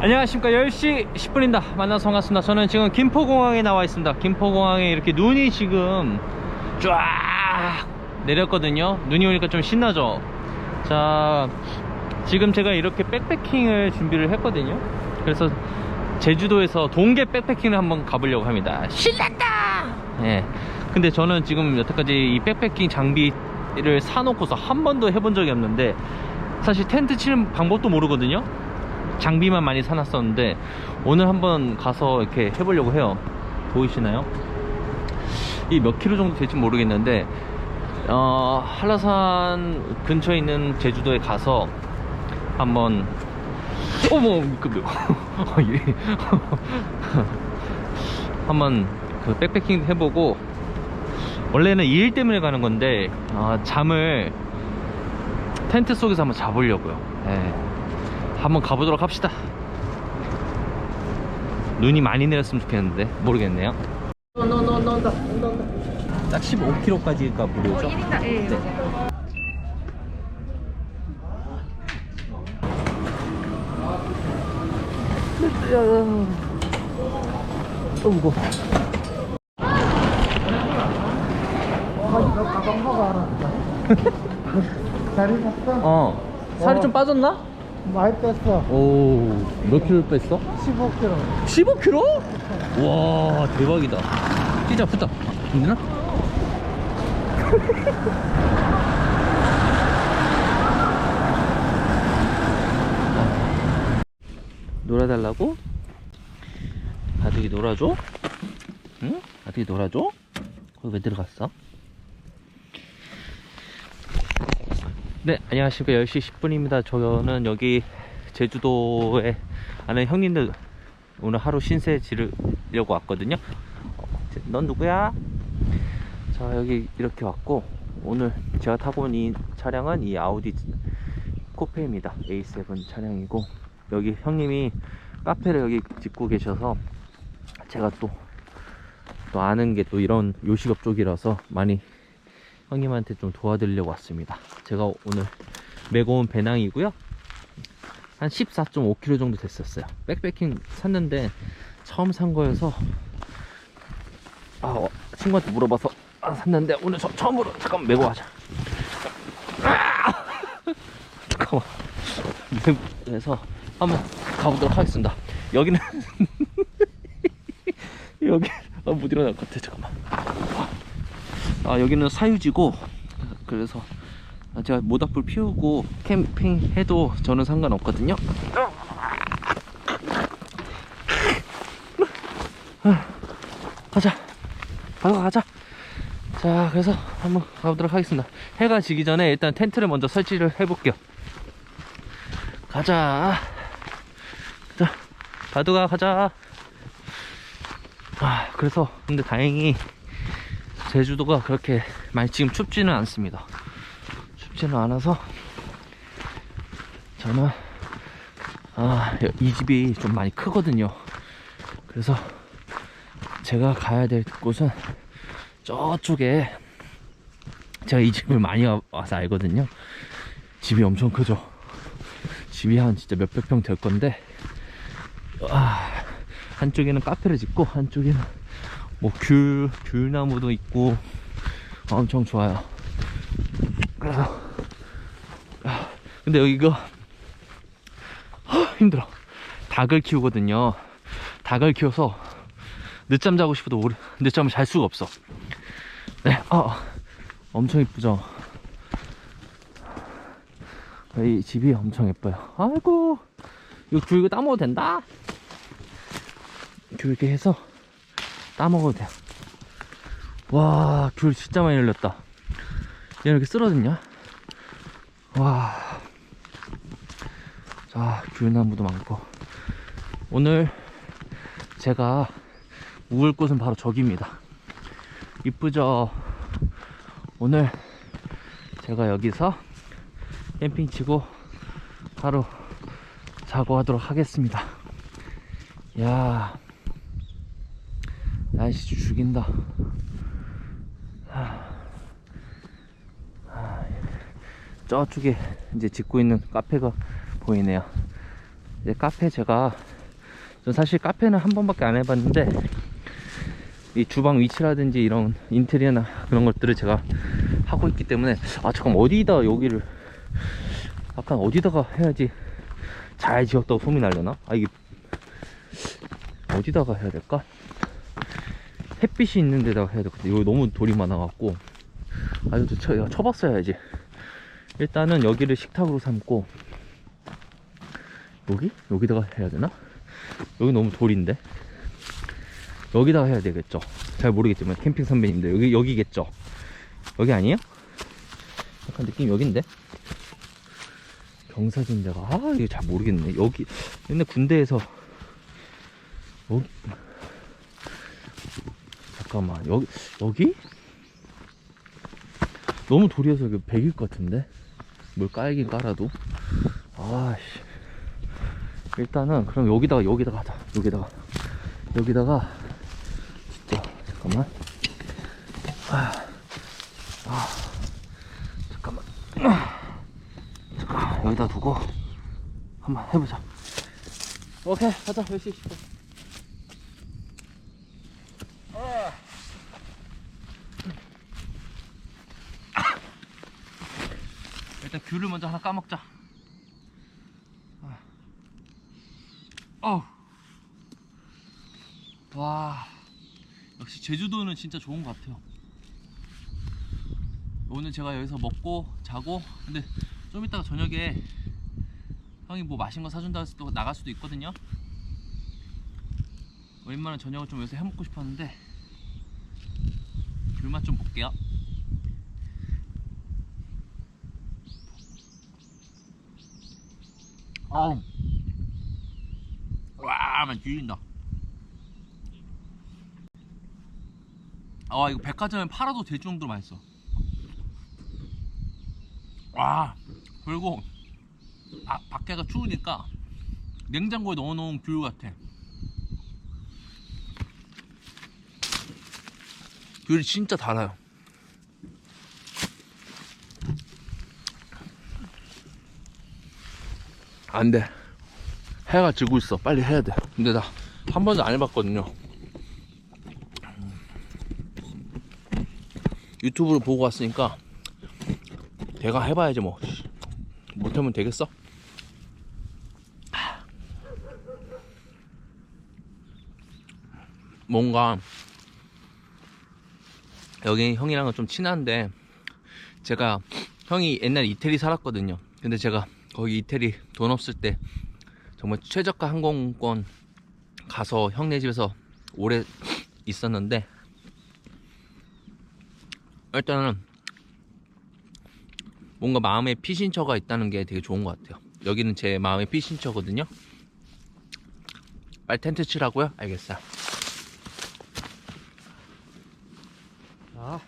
안녕하십니까. 10시 10분입니다 만나서 반갑습니다. 저는 지금 김포공항에 나와 있습니다. 김포공항에 이렇게 눈이 지금 쫙 내렸거든요. 눈이 오니까 좀 신나죠. 자, 지금 제가 이렇게 백패킹을 준비를 했거든요. 그래서 제주도에서 동계 백패킹을 한번 가보려고 합니다. 신난다. 예. 근데 저는 지금 여태까지 이 백패킹 장비를 사놓고서 한 번도 해본 적이 없는데, 사실 텐트 치는 방법도 모르거든요. 장비만 많이 사놨었는데 오늘 한번 가서 이렇게 해보려고 해요. 보이시나요? 이 몇 킬로 정도 될지 모르겠는데 한라산 근처에 있는 제주도에 가서 한번 어머 그 한번 그 백패킹 해보고, 원래는 일 때문에 가는 건데 잠을 텐트 속에서 한번 자보려고요. 네. 한번 가보도록 합시다. 눈이 많이 내렸으면 좋겠는데 모르겠네요. 딱 15km까지가 무료죠? 1인당 예. 네. 무거워. 가방 먹어 알았어. 자리 샀어? 살이 좀 빠졌나? 많이 뺐어. 오, 몇 킬로 뺐어? 15kg. 15kg? 와, 대박이다. 뛰자, 붙다. 힘드나? 놀아달라고? 아들이 놀아줘? 응? 아들이 놀아줘? 거기 왜 들어갔어? 네, 안녕하십니까. 10시 10분입니다 저는 여기 제주도에 아는 형님들 오늘 하루 신세 지르려고 왔거든요. 넌 누구야? 자, 여기 이렇게 왔고, 오늘 제가 타고 온 이 차량은 이 아우디 코페입니다. A7 차량이고, 여기 형님이 카페를 여기 짓고 계셔서 제가 또 아는 게 또 이런 요식업 쪽이라서 많이 형님한테 좀 도와드리려고 왔습니다. 제가 오늘 메고 온 배낭이고요, 한 14.5kg 정도 됐었어요. 백패킹 샀는데 처음 산 거여서 친구한테 물어봐서 샀는데 오늘 처음으로 잠깐만 메고 가자. 잠깐만. 그래서 한번 가보도록 하겠습니다. 여기는 여기 못 일어날 것 같아. 잠깐만. 여기는 사유지고, 그래서 제가 모닥불 피우고 캠핑 해도 저는 상관없거든요. 가자. 가자. 자, 그래서 한번 가보도록 하겠습니다. 해가 지기 전에 일단 텐트를 먼저 설치를 해볼게요. 가자. 자, 바둑아 가자. 그래서 근데 다행히 제주도가 그렇게 많이 지금 춥지는 않습니다. 춥지는 않아서 저는 이 집이 좀 많이 크거든요. 그래서 제가 가야 될 곳은 저쪽에, 제가 이 집을 많이 와서 알거든요. 집이 엄청 크죠. 집이 한 진짜 몇백 평 될 건데, 한쪽에는 카페를 짓고 한쪽에는 뭐 귤나무도 있고 엄청 좋아요. 그래서 근데 여기가 힘들어. 닭을 키우거든요. 닭을 키워서 늦잠 자고 싶어도 늦잠을 잘 수가 없어. 네, 엄청 이쁘죠. 이 집이 엄청 예뻐요. 아이고, 이거 귤 이거 따먹어도 된다. 귤 이렇게 해서 따먹어도 돼요. 와, 귤 진짜 많이 열렸다. 얘는 이렇게 쓸어졌냐? 와. 자, 귤나무도 많고. 오늘 제가 묵을 곳은 바로 저기입니다. 이쁘죠? 오늘 제가 여기서 캠핑 치고 하루 자고 하도록 하겠습니다. 야, 날씨 죽인다. 저쪽에 이제 짓고 있는 카페가 보이네요. 이제 카페 전 사실 카페는 한 번밖에 안 해봤는데 이 주방 위치라든지 이런 인테리어나 그런 것들을 제가 하고 있기 때문에 잠깐 어디다 여기를 약간 어디다가 해야지 잘 지었다고 소문이 나려나? 이게 어디다가 해야 될까? 햇빛이 있는 데다가 해야 될 것 같아. 여기 너무 돌이 많아갖고 이것도 쳐봤어야지. 일단은 여기를 식탁으로 삼고 여기다가 해야 되나? 여기 너무 돌인데 여기다가 해야 되겠죠. 잘 모르겠지만 캠핑 선배님들 여기겠죠. 여기 아니에요? 약간 느낌 여긴데 경사진대가 이거 잘 모르겠네. 여기 옛날 군대에서 여기 잠깐만 여기 너무 돌이어서 이거 백일 것 같은데 뭘 깔긴 깔아도 일단은 그럼 여기다가 하자. 여기다가 진짜 잠깐만 잠깐만 여기다 두고 한번 해보자. 오케이 가자. 10시 10분. 일단 귤을 먼저 하나 까먹자. 와, 역시 제주도는 진짜 좋은 것 같아요. 오늘 제가 여기서 먹고 자고, 근데 좀 이따가 저녁에 형이 뭐 맛있는 거 사준다 해서 또 나갈 수도 있거든요. 웬만한 저녁을 좀 여기서 해먹고 싶었는데 귤맛 좀 볼게요. 와, 만 뒤진다. 이거 백화점에 팔아도 될 정도로 맛있어. 와, 그리고 밖에가 추우니까 냉장고에 넣어놓은 귤 같아. 귤이 진짜 달아요. 안 돼. 해가 지고 있어. 빨리 해야 돼. 근데 나 한 번도 안 해봤거든요. 유튜브로 보고 왔으니까 내가 해봐야지 뭐. 못하면 되겠어? 뭔가 여기 형이랑은 좀 친한데 제가 형이 옛날에 이태리 살았거든요. 근데 제가 거기 이태리 돈 없을 때 정말 최저가 항공권 가서 형네 집에서 오래 있었는데 일단은 뭔가 마음에 피신처가 있다는 게 되게 좋은 것 같아요. 여기는 제 마음의 피신처거든요. 빨리 텐트 치라고요? 알겠어요. 자,